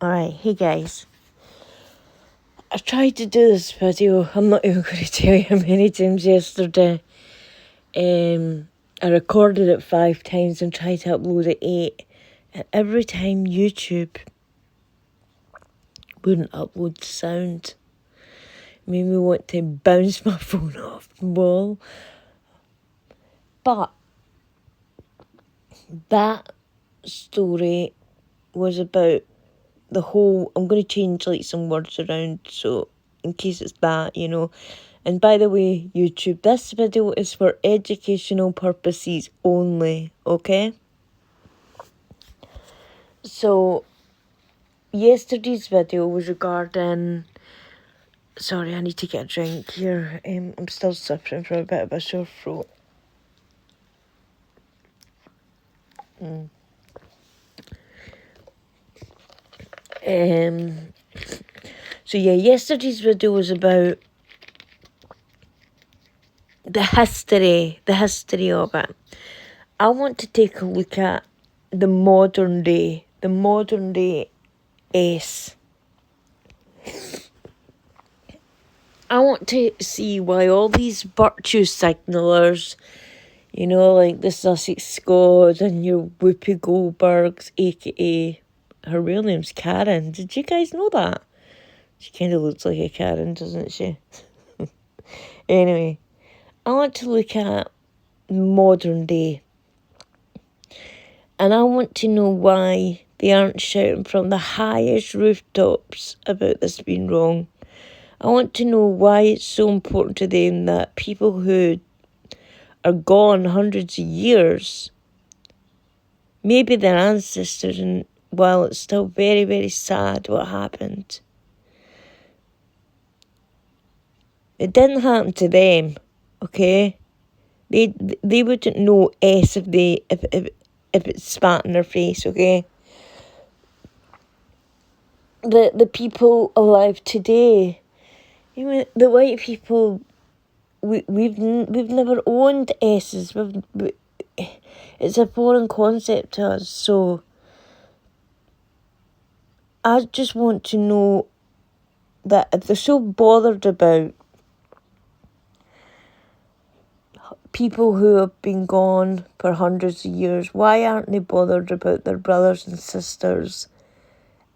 Alright, hey guys. I tried to do this video. I'm not even going to tell you how many times yesterday. I recorded it 5 times and tried to upload it 8. And every time YouTube wouldn't upload the sound. It made me want to bounce my phone off the wall. But that story was about the whole... I'm going to change some words around, so in case it's that, And by the way, YouTube, this video is for educational purposes only, okay? So, yesterday's video was regarding... Sorry, I need to get a drink here. I'm still suffering from a bit of a sore throat. So yeah, yesterday's video was about the history of it. I want to take a look at the modern day S. I want to see why all these virtue signalers, like the Sussex Squad and your Whoopi Goldbergs, aka her real name's Karen. Did you guys know that? She kind of looks like a Karen, doesn't she? Anyway, I want to look at modern day. And I want to know why they aren't shouting from the highest rooftops about this being wrong. I want to know why it's so important to them that people who are gone hundreds of years, maybe their ancestors, and while it's still very, very sad what happened, it didn't happen to them, okay? They wouldn't know S if it spat in their face, okay? The people alive today, the white people, we've never owned S's. It's a foreign concept to us, so I just want to know that if they're so bothered about people who have been gone for hundreds of years, why aren't they bothered about their brothers and sisters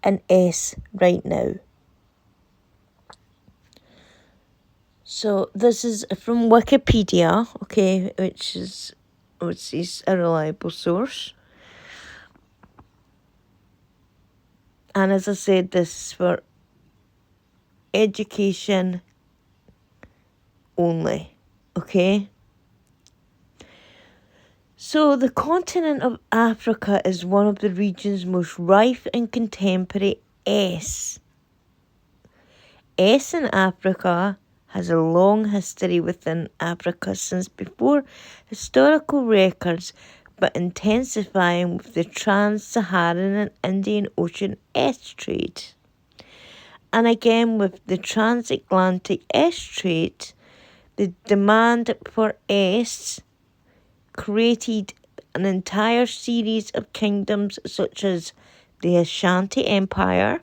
in S right now? So this is from Wikipedia, okay, which is a reliable source. And as I said, this is for education only, okay? So the continent of Africa is one of the region's most rife in contemporary S. S in Africa has a long history within Africa since before historical records, but intensifying with the trans-Saharan and Indian Ocean S trade. And again with the transatlantic S trade, the demand for S created an entire series of kingdoms such as the Ashanti Empire,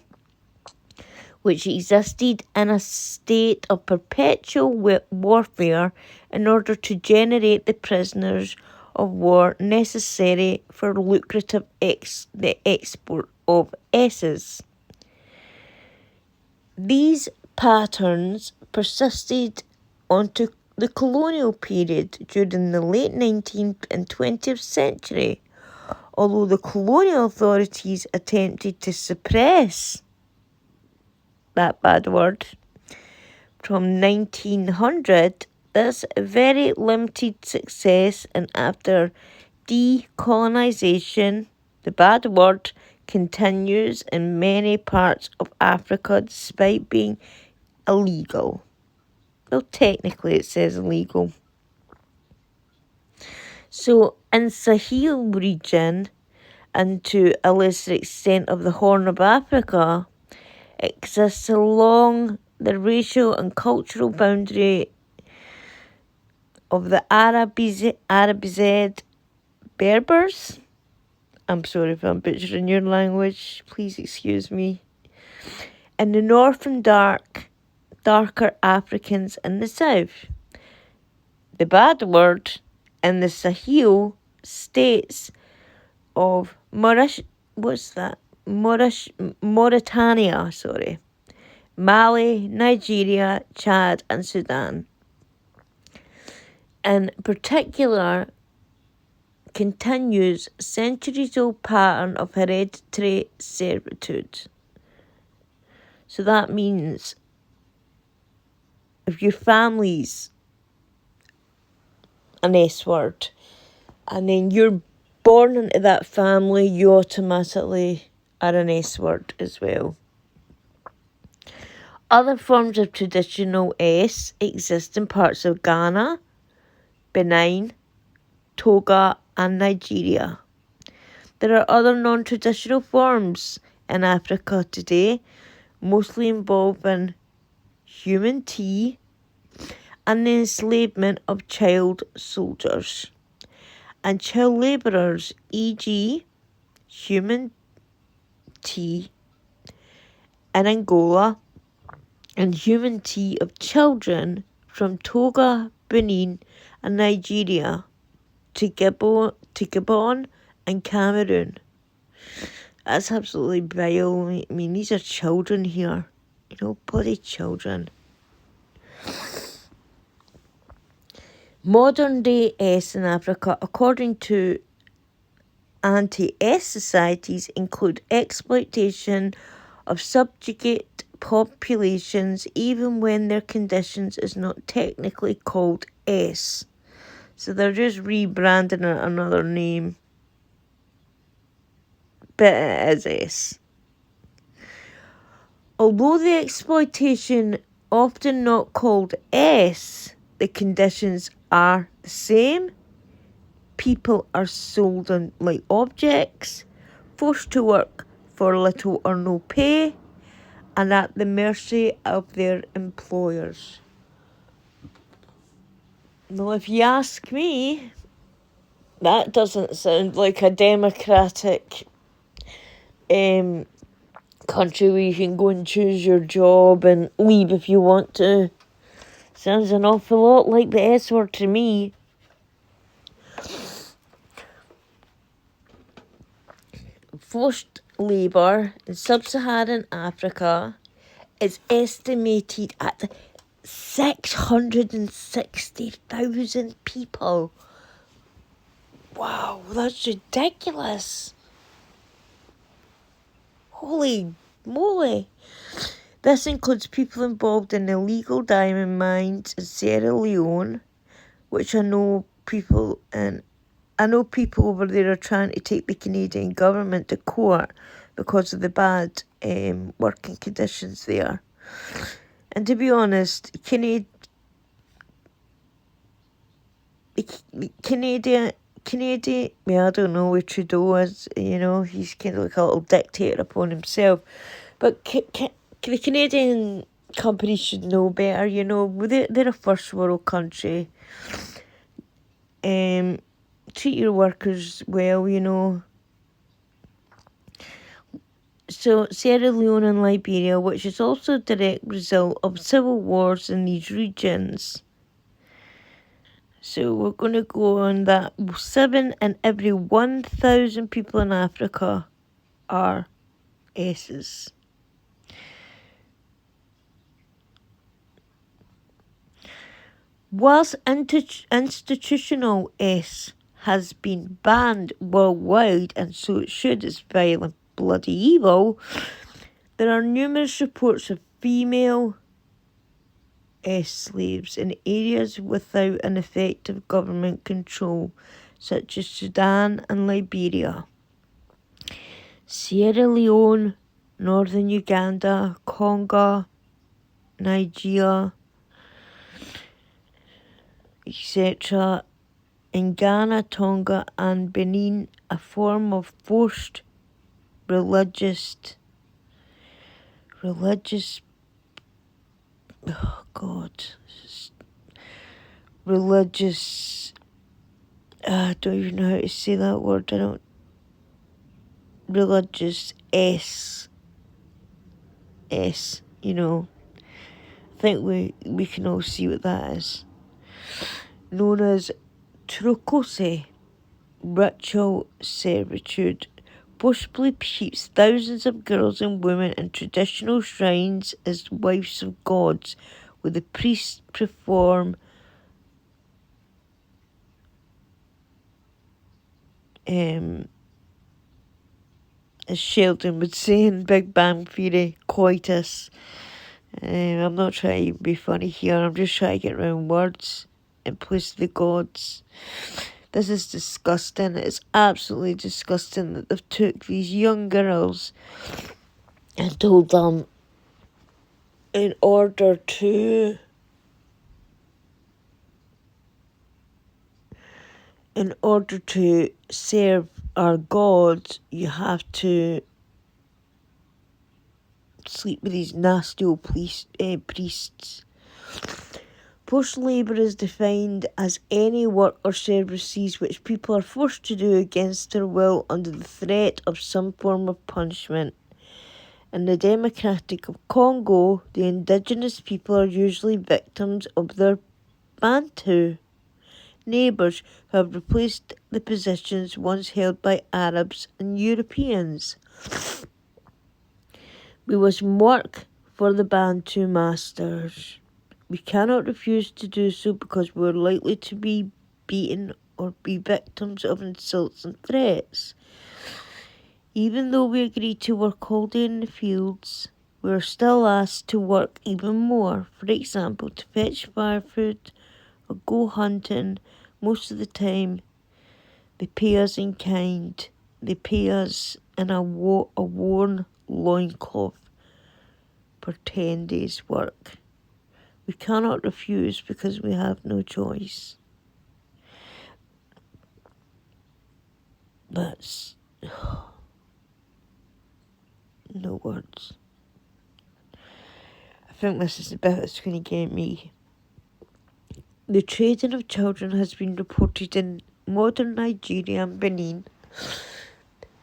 which existed in a state of perpetual warfare in order to generate the prisoners of war necessary for lucrative the export of S's. These patterns persisted onto the colonial period during the late 19th and 20th century, although the colonial authorities attempted to suppress that bad word. From 1900, this very limited success, and after decolonisation, the bad word continues in many parts of Africa despite being illegal. Well, technically it says illegal. So in Sahel region, and to a lesser extent of the Horn of Africa, exists along the racial and cultural boundary of the Arabized Berbers. I'm sorry if I'm butchering your language, please excuse me. In the north and darker Africans in the south. The bad word in the Sahel states of Mauritania, Mali, Nigeria, Chad and Sudan. In particular, continues centuries-old pattern of hereditary servitude. So that means if your family's an S word and then you're born into that family, you automatically are an S word as well. Other forms of traditional S exist in parts of Ghana, Benin, Togo and Nigeria. There are other non-traditional forms in Africa today, mostly involving human T and the enslavement of child soldiers and child labourers, e.g. human T in Angola and human T of children from Togo, Benin and Nigeria to Gabon and Cameroon. That's absolutely vile. I mean, these are children here. Bloody children. Modern day S in Africa, according to anti-S societies, include exploitation of subjugate populations even when their conditions is not technically called S. So they're just rebranding it another name. But it is S. Although the exploitation often not called S, the conditions are the same. People are sold on like objects, forced to work for little or no pay, and at the mercy of their employers. Well, if you ask me, that doesn't sound like a democratic country where you can go and choose your job and leave if you want to. Sounds an awful lot like the S word to me. Forced labour in sub-Saharan Africa is estimated at 660,000 people. Wow, that's ridiculous. Holy moly. This includes people involved in illegal diamond mines in Sierra Leone, which I know people over there are trying to take the Canadian government to court because of the bad working conditions there. And to be honest, Canadian, well, I don't know where Trudeau is, he's kind of like a little dictator upon himself. But the Canadian companies should know better, they're a first world country. Treat your workers well, So Sierra Leone and Liberia, which is also a direct result of civil wars in these regions. So we're going to go on that 7 in every 1,000 people in Africa are S's. Whilst institutional S has been banned worldwide, and so it should, it's violent, bloody evil, there are numerous reports of female slaves in areas without an effective government control, such as Sudan and Liberia, Sierra Leone, northern Uganda, Congo, Nigeria, etc. In Ghana, Tonga and Benin, a form of forced religious I don't even know how to say that word. Religious S S, I think we can all see what that is. Known as Trokose, ritual servitude, forcibly keeps thousands of girls and women in traditional shrines as wives of gods, where the priests perform as Sheldon would say in Big Bang Theory, coitus. I'm not trying to be funny here, I'm just trying to get around words in place of the gods. This is disgusting. It's absolutely disgusting that they've took these young girls and told them in order to serve our gods, you have to sleep with these nasty old priests. Forced labour is defined as any work or services which people are forced to do against their will under the threat of some form of punishment. In the Democratic Congo, the indigenous people are usually victims of their Bantu neighbours who have replaced the positions once held by Arabs and Europeans. We must work for the Bantu masters. We cannot refuse to do so because we are likely to be beaten or be victims of insults and threats. Even though we agree to work all day in the fields, we are still asked to work even more. For example, to fetch firewood or go hunting. Most of the time, they pay us in kind. They pay us in a worn loincloth for 10 days' work. We cannot refuse because we have no choice. That's no words. I think this is the bit that's going to get me. The trading of children has been reported in modern Nigeria and Benin.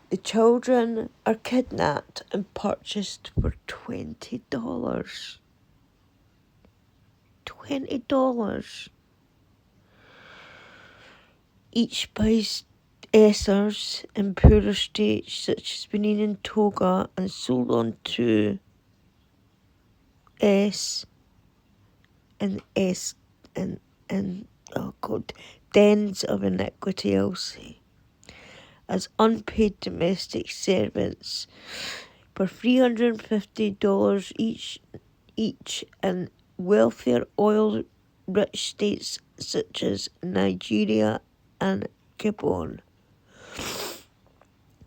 The children are kidnapped and purchased for $20. $20. Each buys Essers in poorer states such as Benin and Togo and sold on to dens of iniquity, I'll say, as unpaid domestic servants for $350 each in wealthier oil-rich states such as Nigeria and Gabon.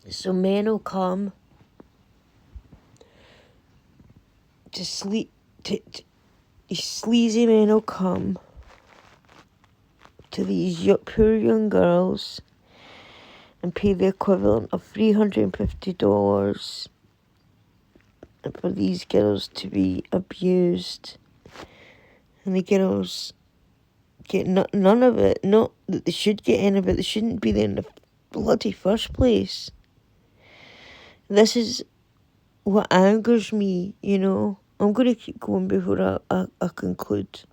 So men will come to sleep. These sleazy men will come to these poor young girls and pay the equivalent of $350 for these girls to be abused. And the girls get none of it. Not that they should get any of it. They shouldn't be there in the bloody first place. This is what angers me, I'm going to keep going before I conclude.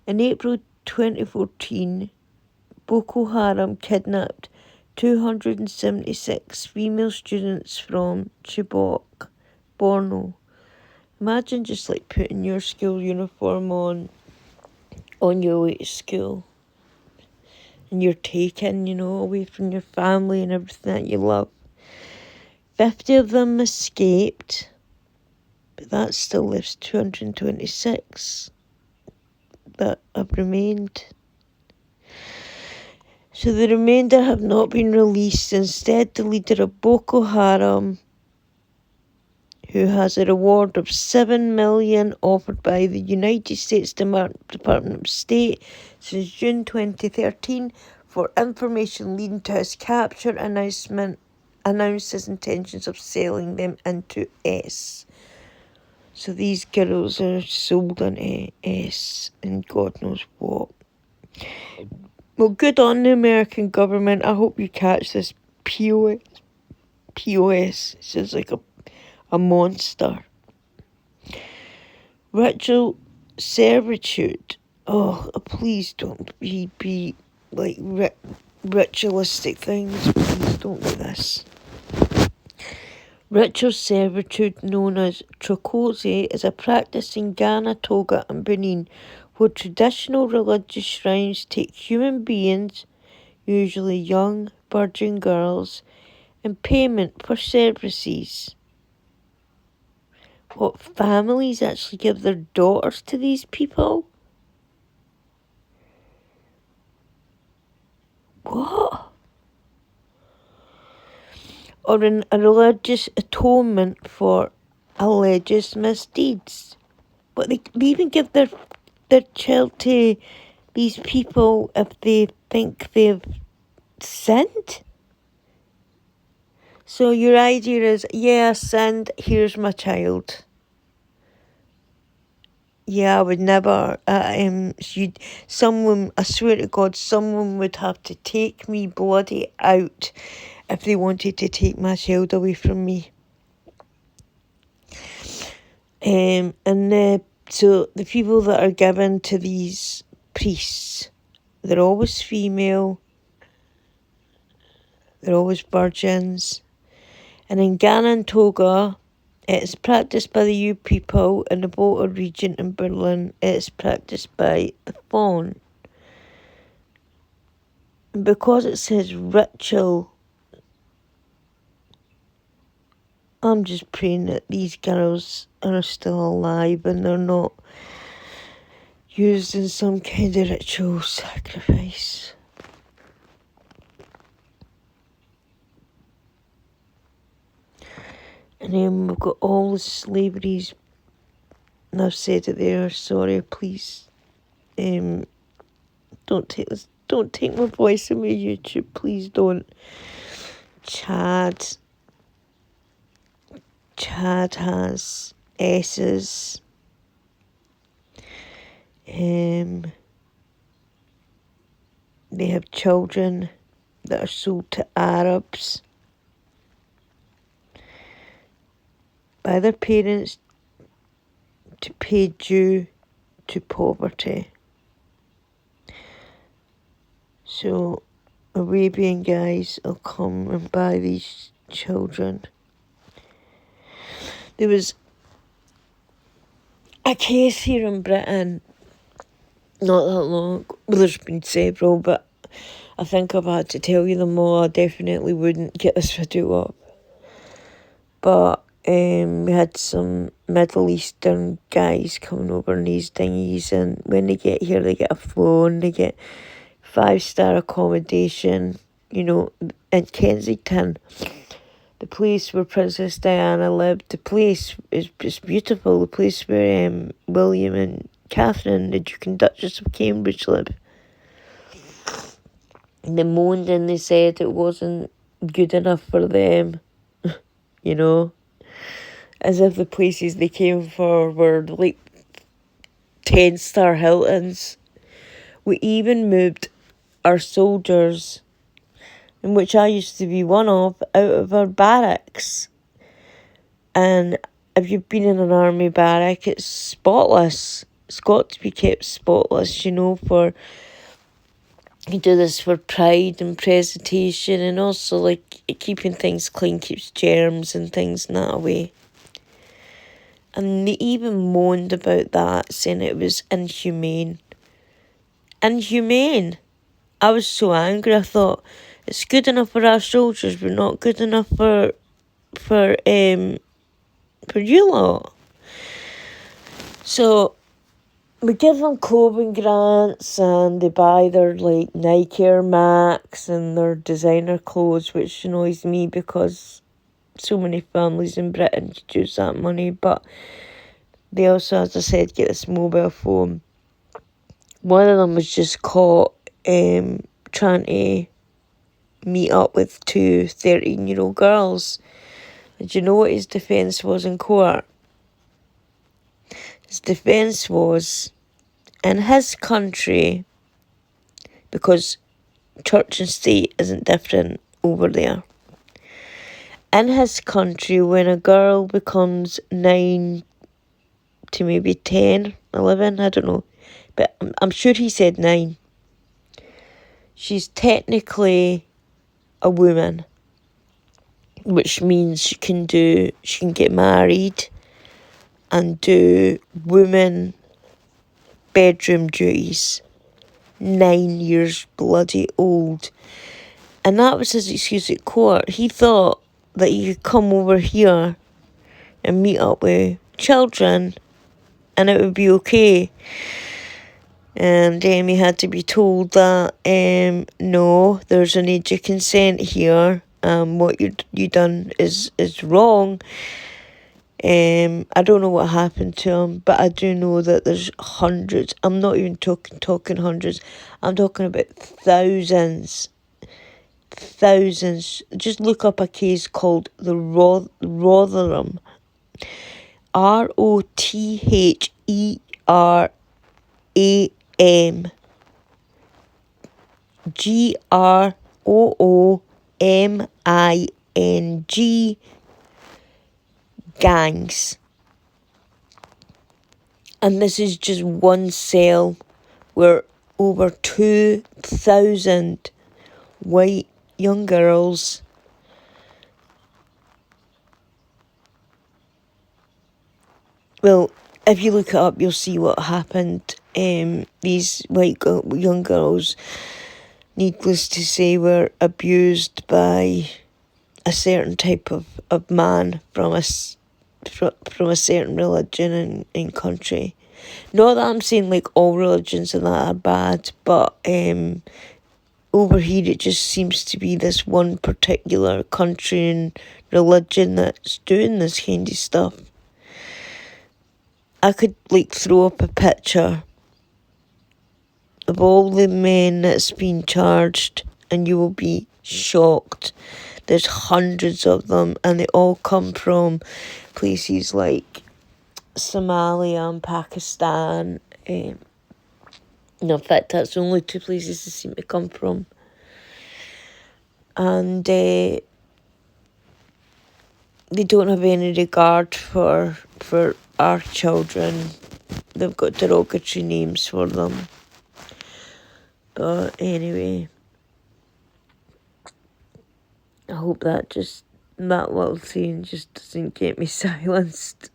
In April 2014, Boko Haram kidnapped 276 female students from Chibok, Borno. Imagine just putting your school uniform on your way to school. And you're taken, away from your family and everything that you love. 50 of them escaped, but that still leaves 226 that have remained. So the remainder have not been released. Instead, the leader of Boko Haram, who has a reward of $7 million offered by the United States Department of State since June 2013 for information leading to his capture, announced his intentions of selling them into S. So these girls are sold into S and God knows what. Well, good on the American government. I hope you catch this POS. It sounds like a monster. Ritual servitude. Oh, please don't be like ritualistic things. Please don't do this. Ritual servitude, known as trokosi, is a practice in Ghana, Togo and Benin where traditional religious shrines take human beings, usually young virgin girls, in payment for services. What, families actually give their daughters to these people? What? Or in a religious atonement for alleged misdeeds. But they even give their child to these people if they think they've sinned. So your idea is, yeah, I sinned, here's my child. Yeah, I would never, I swear to God, someone would have to take me bloody out if they wanted to take my child away from me. So the people that are given to these priests, they're always female, they're always virgins. And in Ghana and Togo, it's practiced by the Yu people. In the Volta region in Berlin, it's practiced by the Fon. And because it says ritual, I'm just praying that these girls are still alive and they're not used in some kind of ritual sacrifice. And then we've got all the slaveries, and I've said it there, sorry, please. Don't take my voice away, YouTube, please don't. Chad has S's. They have children that are sold to Arabs by their parents to pay due to poverty. So Arabian guys will come and buy these children. There was a case here in Britain not that long ago. Well, there's been several, but I think I've had to tell you them all. I definitely wouldn't get this video up. But we had some Middle Eastern guys coming over in these dinghies, and when they get here, they get a phone, they get 5-star accommodation, in Kensington, the place where Princess Diana lived. The place is just beautiful. The place where William and Catherine, the Duke and Duchess of Cambridge, live. And they moaned and they said it wasn't good enough for them, as if the places they came for were like 10-star Hiltons. We even moved our soldiers, in which I used to be one of, out of our barracks. And if you've been in an army barrack, it's spotless. It's got to be kept spotless, you do this for pride and presentation, and also like keeping things clean keeps germs and things that away. And they even moaned about that, saying it was inhumane. Inhumane! I was so angry. I thought, it's good enough for our soldiers, but not good enough for you lot. So we give them clothing grants, and they buy their like Nike Air Max and their designer clothes, which annoys me because so many families in Britain could use that money. But they also, as I said, get this mobile phone. One of them was just caught trying to meet up with two 13-year-old girls. And do you know what his defence was in court? His defence was, in his country, because church and state isn't different over there. In his country, when a girl becomes 9 to maybe 10, 11, I don't know. But I'm sure he said 9. She's technically a woman, which means she can get married and do women bedroom duties. 9 years bloody old. And that was his excuse at court. He thought that he could come over here and meet up with children and it would be okay. And he had to be told that, no, there's an age of consent here. What you done is wrong. I don't know what happened to him, but I do know that there's hundreds. I'm not even talking hundreds. I'm talking about thousands. Just look up a case called the Rotherham. Rotherham. GROOMING gangs. And this is just one cell where over 2,000 white young girls well, if you look it up, you'll see what happened. These white young girls, needless to say, were abused by a certain type of man from a certain religion and country. Not that I'm saying like all religions and that are bad, but over here it just seems to be this one particular country and religion that's doing this kind of stuff. I could like throw up a picture of all the men that's been charged and you will be shocked. There's hundreds of them and they all come from places like Somalia and Pakistan. In fact, that's the only 2 places they seem to come from. And they don't have any regard for our children. They've got derogatory names for them. But anyway, I hope that little scene just doesn't get me silenced.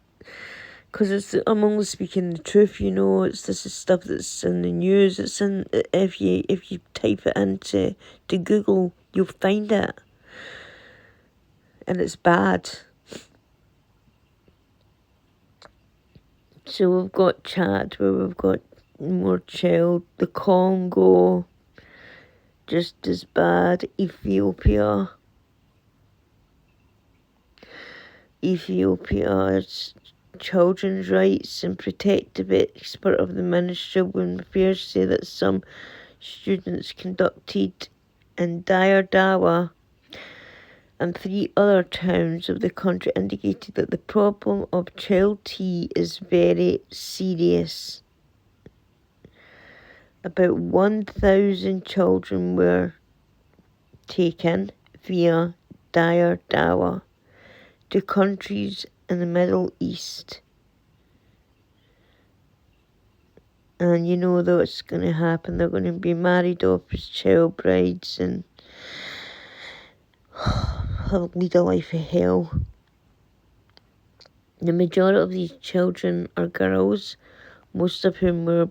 Because I'm only speaking the truth, this is stuff that's in the news. It's in, if you type it into Google, you'll find it. And it's bad. So we've got Chad, where we've got more child. The Congo, just as bad. Ethiopia, it's children's rights and protective expert of the Ministry of Women Affairs say that some students conducted in Dire Dawa and 3 other towns of the country indicated that the problem of child tea is very serious. About 1,000 children were taken via Dire Dawa to countries in the Middle East. And you know what's going to happen. They're going to be married off as child brides and lead a life of hell. The majority of these children are girls, most of whom were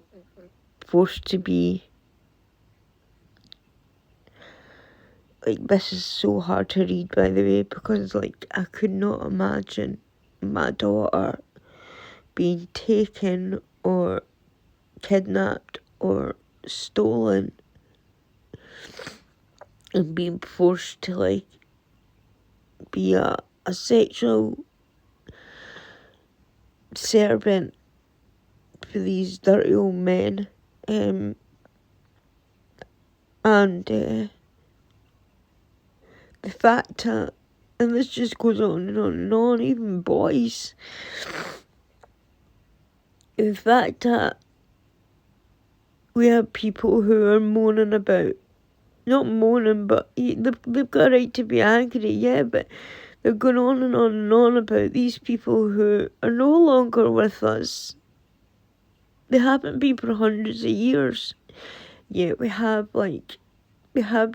forced to be. Like, this is so hard to read, by the way, because like I could not imagine my daughter being taken or kidnapped or stolen and being forced to like be a sexual servant for these dirty old men. And the fact that, and this just goes on and on and on, even boys, the fact that we have people who are moaning about, not moaning, but they've got a right to be angry, yeah, but They're going on and on about these people who are no longer with us. They haven't been for hundreds of years. Yet we have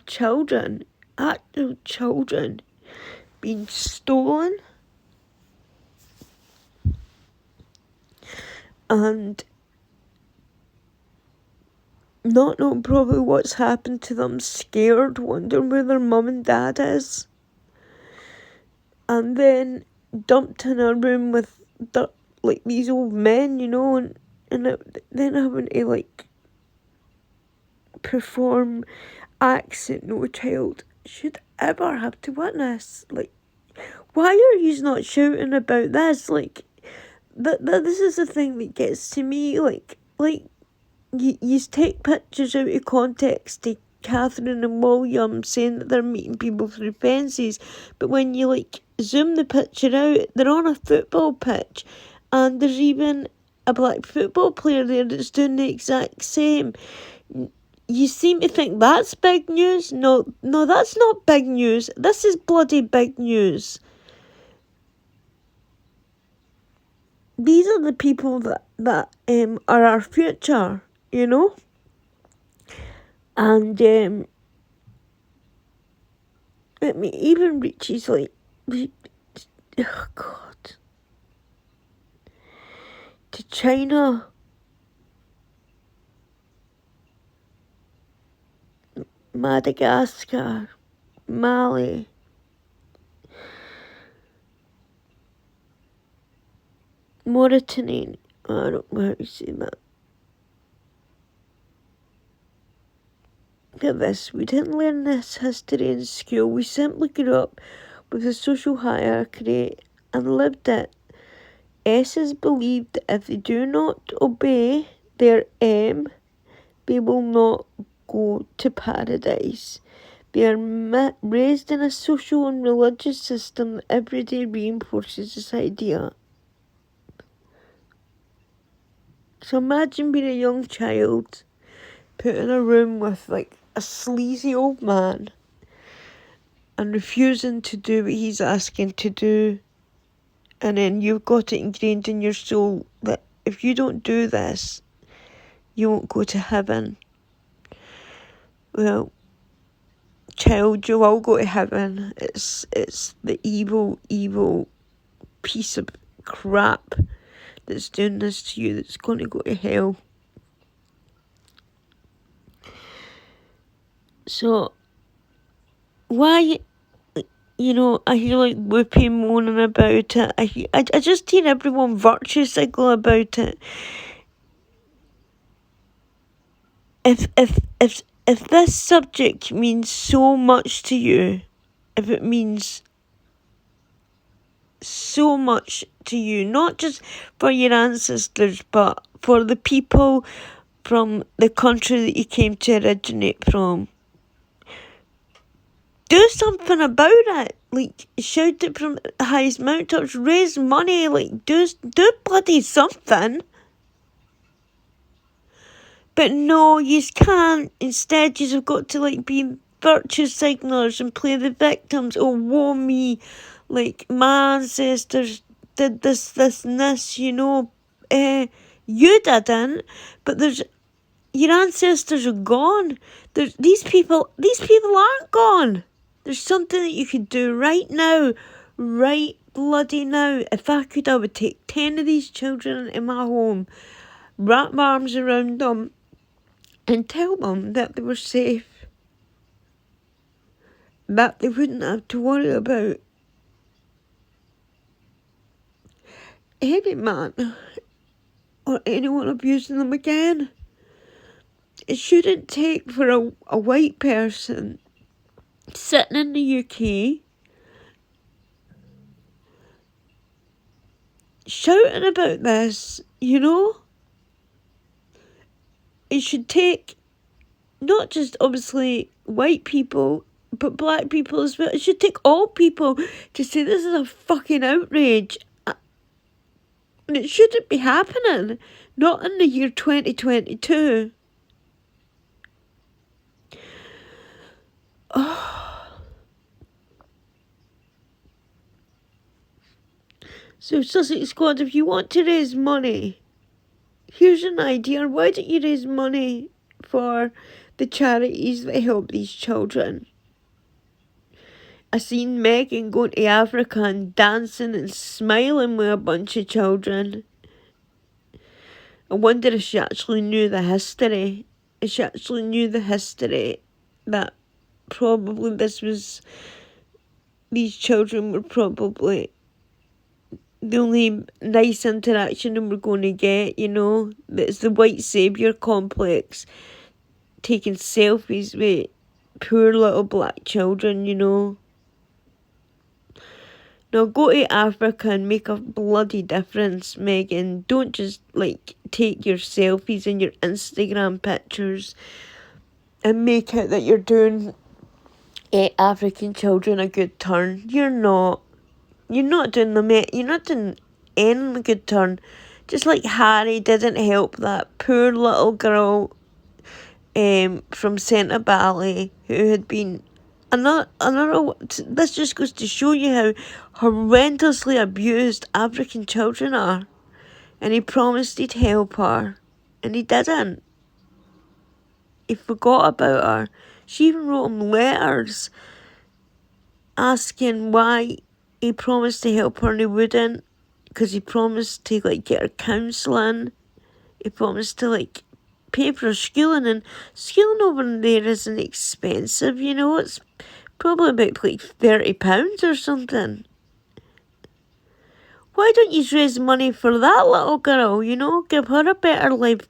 children, actual children, being stolen. And not knowing probably what's happened to them, scared, wondering where their mum and dad is. And then dumped in a room with these old men, and then having to perform acts that no child should ever have to witness. Why are you not shouting about this? This is the thing that gets to me. You take pictures out of context to Catherine and William saying that they're meeting people through fences, but when you zoom the picture out, they're on a football pitch, and there's even a black football player there that's doing the exact same. You seem to think that's big news. No, that's not big news. This is bloody big news. These are the people that are our future, And it even reaches oh God, to China, Madagascar, Mali, Mauritania. I don't know how to say that. Look at this. We didn't learn this history in school. We simply grew up with a social hierarchy and lived it. S's believed that if they do not obey their M, they will not go to paradise. They are raised in a social and religious system that every day reinforces this idea. So imagine being a young child, put in a room with a sleazy old man and refusing to do what he's asking to do. And then you've got it ingrained in your soul that if you don't do this, you won't go to heaven. Well, child, you will go to heaven. It's the evil piece of crap that's doing this to you that's going to go to hell. So, why, I hear Whoopi moaning about it. I just hear everyone virtue signal about it. If this subject means so much to you, if it means so much to you, not just for your ancestors, but for the people from the country that you came to originate from, do something about it. Shout it from the highest mountaintops, raise money, do bloody something. But no, you can't. Instead, you've got to be virtue signalers and play the victims. Oh, woe me. My ancestors did this, and this, you didn't, but your ancestors are gone. These people aren't gone. There's something that you could do right now, right bloody now. If I could, I would take 10 of these children in my home, wrap my arms around them, and tell them that they were safe, that they wouldn't have to worry about any man or anyone abusing them again. It shouldn't take for a white person sitting in the UK shouting about this, It should take not just obviously white people, but black people as well. It should take all people to say this is a fucking outrage. And it shouldn't be happening. Not in the year 2022. Oh. So Sussex Squad, if you want to raise money, here's an idea. Why don't you raise money for the charities that help these children? I seen Megan going to Africa and dancing and smiling with a bunch of children. I wonder if she actually knew the history. If she actually knew the history that probably these children were probably the only nice interaction they were going to get, you know. It's the white saviour complex, taking selfies with poor little black children, you know. Now go to Africa and make a bloody difference, Megan. Don't just take your selfies and your Instagram pictures and make out that you're doing African children a good turn. You're not. You're not doing any good turn. Just like Harry didn't help that poor little girl from Centre Valley who had been another. This just goes to show you how horrendously abused African children are. And he promised he'd help her, and he didn't. He forgot about her. She even wrote him letters asking why he promised to help her and he wouldn't, because he promised to get her counselling. He promised to pay for her schooling, and schooling over there isn't expensive, you know. It's probably about £30 or something. Why don't you raise money for that little girl, you know? Give her a better life.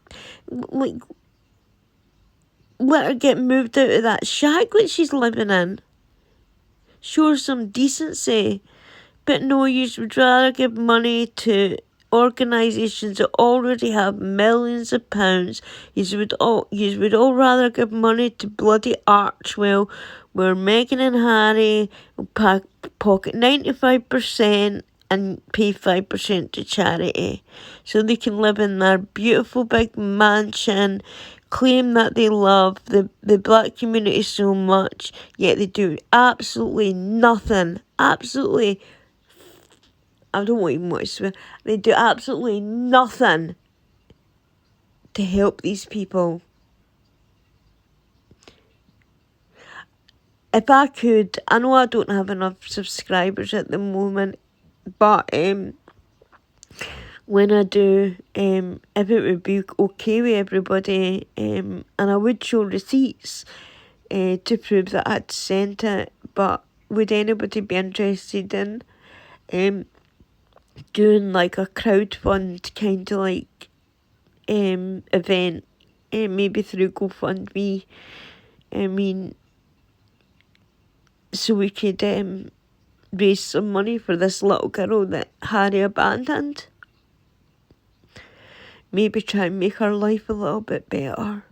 Let her get moved out of that shack that she's living in. Show her some decency. But no, you would rather give money to organisations that already have millions of pounds. You would all rather give money to bloody Archwell, where Meghan and Harry will pocket 95% and pay 5% to charity, so they can live in their beautiful big mansion, claim that they love the black community so much, yet they do absolutely nothing. Absolutely, I don't even want to swear. They do absolutely nothing to help these people. If I could, I know I don't have enough subscribers at the moment, but when I do, if it would be okay with everybody, and I would show receipts to prove that I'd sent it, but would anybody be interested in doing a crowdfund kind of event, maybe through GoFundMe? I mean, so we could raise some money for this little girl that Harry abandoned. Maybe try and make her life a little bit better.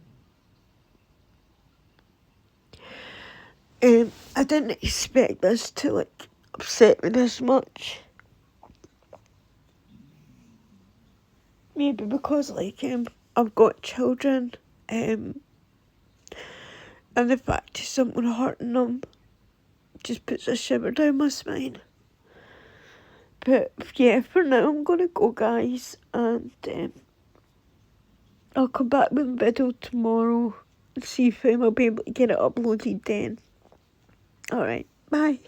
I didn't expect this to upset me this much. Maybe because I've got children, and the fact of someone hurting them just puts a shiver down my spine. But yeah, for now I'm gonna go, guys, and I'll come back with a video tomorrow and see if I'll be able to get it uploaded then. Alright, bye.